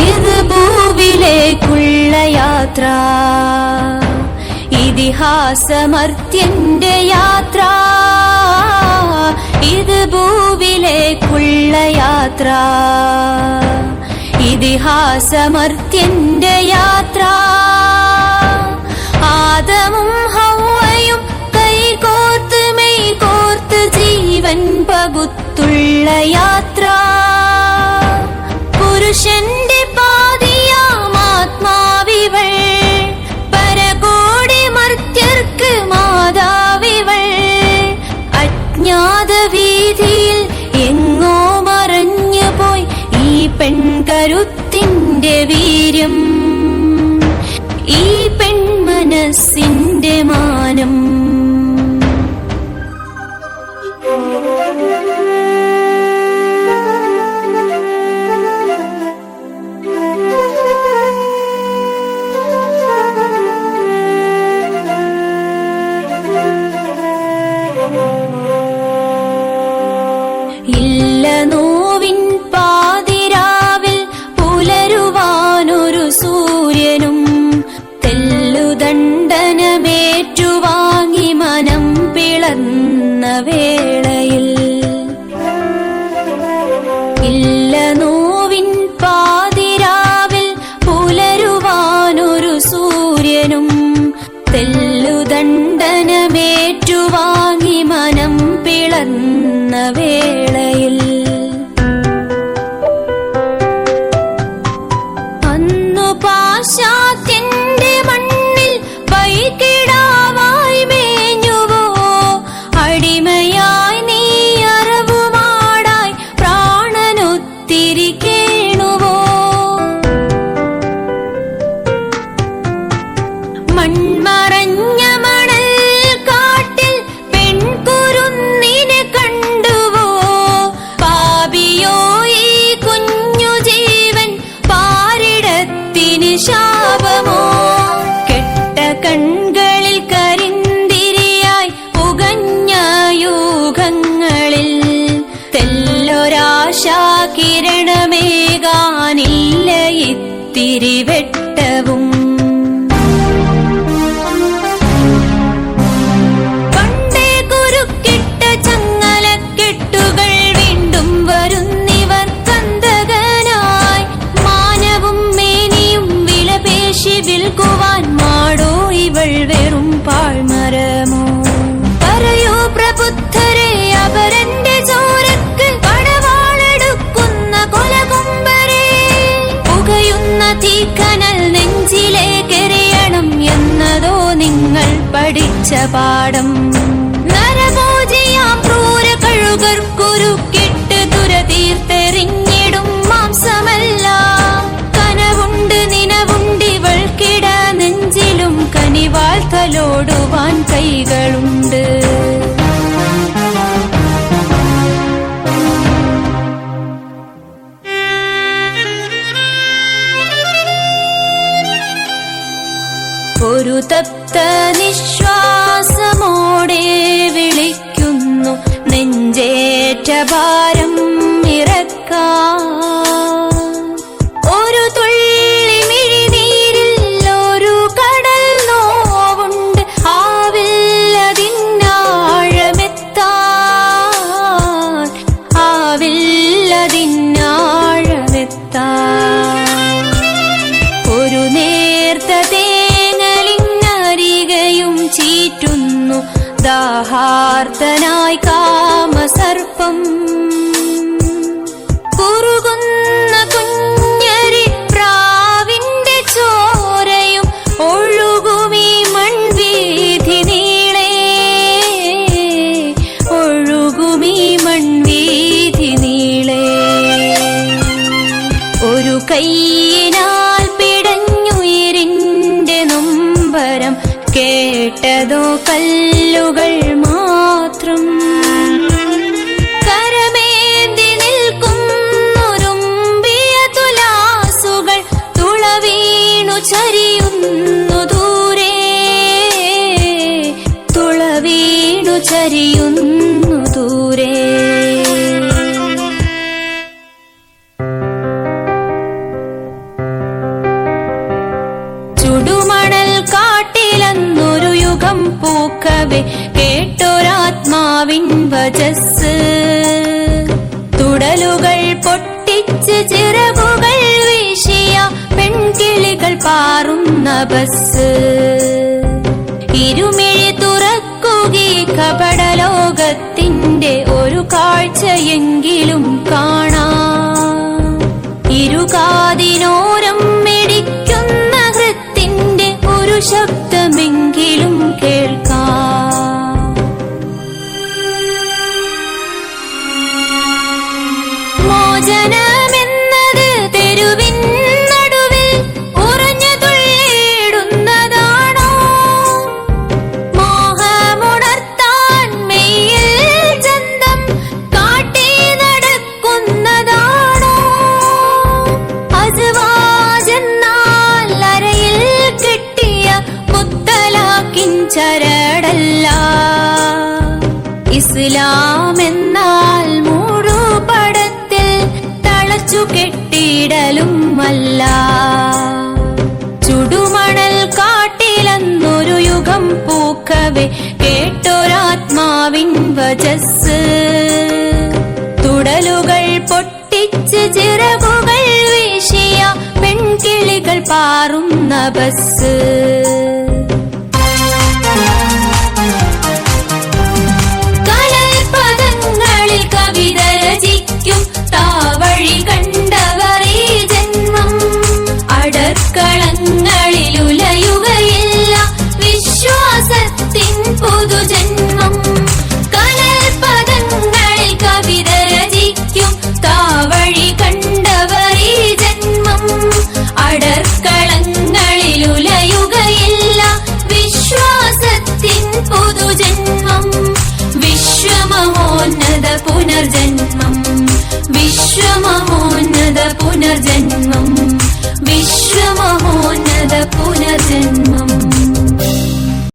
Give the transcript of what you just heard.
ഇത് ഭൂവിലേക്കുള്ള യാത്ര, ഇതിഹാസമർത്യന്റെ യാത്ര. ഇത് ഭൂവിലേക്കുള്ള യാത്ര, ഇതിഹാസമർത്യന്റെ യാത്ര. ആദമും ഹവ്വയും കൈകോർത്ത് മെയ്കോർത്ത് ജീവൻ പകുത്തുള്ള യാത്ര. പുരുഷന്റെ പാതിയാമാത്മാവിവൾ, പരകോടി മർത്യർക്ക് മാതാവിവൾ. അജ്ഞാത വീതിയിൽ എങ്ങോ മറഞ്ഞു പോയി ഈ പെൺകരുത്തിന്റെ വീര്യം, ഈ പെൺമനസ്സിന്റെ മാനം. ഇല്ല നോവിൻ പാതിരാവിൽ പുലരുവാനൊരു സൂര്യനും, തെല്ലുദണ്ഡനമേറ്റുവാങ്ങി മനം പിളർന്ന വേളയിൽ. ഇല്ല നോവിൻ പാതിരാവിൽ പുലരുവാനൊരു സൂര്യനും, തെല്ലുദണ്ഡനമേറ്റുവാങ്ങി മനം പിളർന്ന വേളയിൽ. അന്നു പാശ്ചാത്യന്റെ മണ്ണിൽ പൈകിടാവായി മേഞ്ഞുവോ, അടിമയായി നീ അറവുമാടായി പ്രാണനൊത്തിരി കേണുവോ. മൺമറഞ്ഞ മണൽ കാട്ടിൽ പെൺകുരുന്നിനെ കണ്ടുവോ, പാപിയോ ഈ കുഞ്ഞു ജീവൻ പാരിടത്തിന് ശാപമോ. കെട്ട കൺകളിൽ കരിന്തിരിയായി പുകഞ്ഞ യൂഹങ്ങളിൽ തെല്ലൊരാശാ കിരണമേകാനില്ല ഇത്തിരി വെട്ടവും. പണ്ടേ കുരുക്കിട്ട ചങ്ങലക്കെട്ടുകൾ വീണ്ടും വരുന്നിവർ കന്തകനായി. മാനവും മേനിയും വിലപേശി വിൽക്കുവാൻ മാടോ ഇവൾ വെറും പാഴ്മരമോ. പറയൂ പ്രബുദ്ധരെ, അപരന്റെ ചോരക്ക് പടവാളെടുക്കുന്ന കൊലകൊമ്പരെ. പുകയുന്ന തീക്കനൽ നെഞ്ചിലേക്കെറിയണം എന്നതോ നിങ്ങൾ പഠിച്ച പാഠം. നരഭോജിയാം ക്രൂര കഴുകർക്കുരുക്കിട്ട് തുരതീർത്തെറിഞ്ഞിടും മാംസമല്ല. കനവുണ്ട് നിനവുണ്ടിവൾക്കിട നെഞ്ചിലും, കനിവാൾ തലോടുവാൻ കൈകളുണ്ട്. ഒരു തപ്ത നിശ്വാസമോടെ വിളിക്കുന്നു നെഞ്ചേറ്റ ഭാരം ഇറക്കാൻ. ഒരു തുള്ളി മിഴിനീരിൽ ഒരു കടൽ നോവുണ്ട്, ആവില്ലതിന്നാഴമെത്താൻ, ആവില്ലതിന്നാഴമെത്താൻ. ഒരു നേർത്ത തേങ്ങലിനരികയും ചീറ്റുന്നു ദാഹാർത്തനായി കാമസർപ്പം. കുറുകുന്ന കുഞ്ഞരി പ്രാവിന്റെ ചോരയും ഒഴുകുമീ മൺവീഥി നീളെ, ഒഴുകുമീ മൺവീഥി നീളെ. ഒരു കൈയിനാൽ പിടഞ്ഞുയിരിന്റെ നൊമ്പരം കേട്ടതോ കല്ലുകൾ മാത്രം. കരമേന്തി നിൽക്കുന്നു ചരിയുന്നു ദൂരെ. ചുടുമണൽ കാട്ടിലന്നൊരു യുഗം പൂക്കവേ കേട്ടൊരാത്മാവിൻ വചസ്. തുടലുകൾ പൊട്ടിച്ച് ചിറകുകൾ വീശിയ പെൺകിളികൾ പാറുന്ന ബസ്. ഇരുമിഴി തുറക്കുകി കപടലോകത്തിന്റെ ഒരു കാഴ്ചയെങ്കിലും കാണാം. ഇരുകാതിനോരം മിടിക്കുന്ന ഹൃത്തിന്റെ ഒരു ശബ്ദമെങ്കിലും കേൾക്കാം. മോചനമെന്നത് തെരുവിൻ നടുവിൽ ഉറഞ്ഞു തുള്ളിയിടുന്നതാണോ? മോഹമുണർത്താൻ മെയ്യിൽ ചന്തം കാട്ടി നടക്കുന്നതാണോ? അസ്വാജെന്നാൽ അരയിൽ കിട്ടിയ മുത്തലാഖിൻ ചരടല്ല. ഇസ്ലാം എന്നാൽ മൂടുപടത്തിൽ തളച്ചു കെട്ടിടലുമല്ല. ചുടുമണൽ കാട്ടിലന്നൊരു യുഗം പൂക്കവേ കേട്ടൊരാത്മാവിൻ വചസ്. തുടലുകൾ പൊട്ടിച്ച് ചിറകുകൾ വീശിയ പെൺകിളികൾ പാറുന്ന ബസ്. കലൽപദങ്ങളിൽ കവിത രചിക്കും താവഴി കണ്ടവർ ഈ ജന്മം. അടർക്കളങ്ങളിൽ ഉലയുകയില്ല വിശ്വാസത്തിൻ പുതുജന്മം. കലൽപദങ്ങളിൽ കവിത രചിക്കും താവഴി കണ്ടവർ ഈ ജന്മം. അടർക്കളങ്ങളിൽ ഉലയുകയില്ല വിശ്വാസത്തിൻ പുതുജന്മം. വിശ്വമഹോന്നത പുനർജന്മം. വിശ്വമഹോന്നത പുനർജന്മം.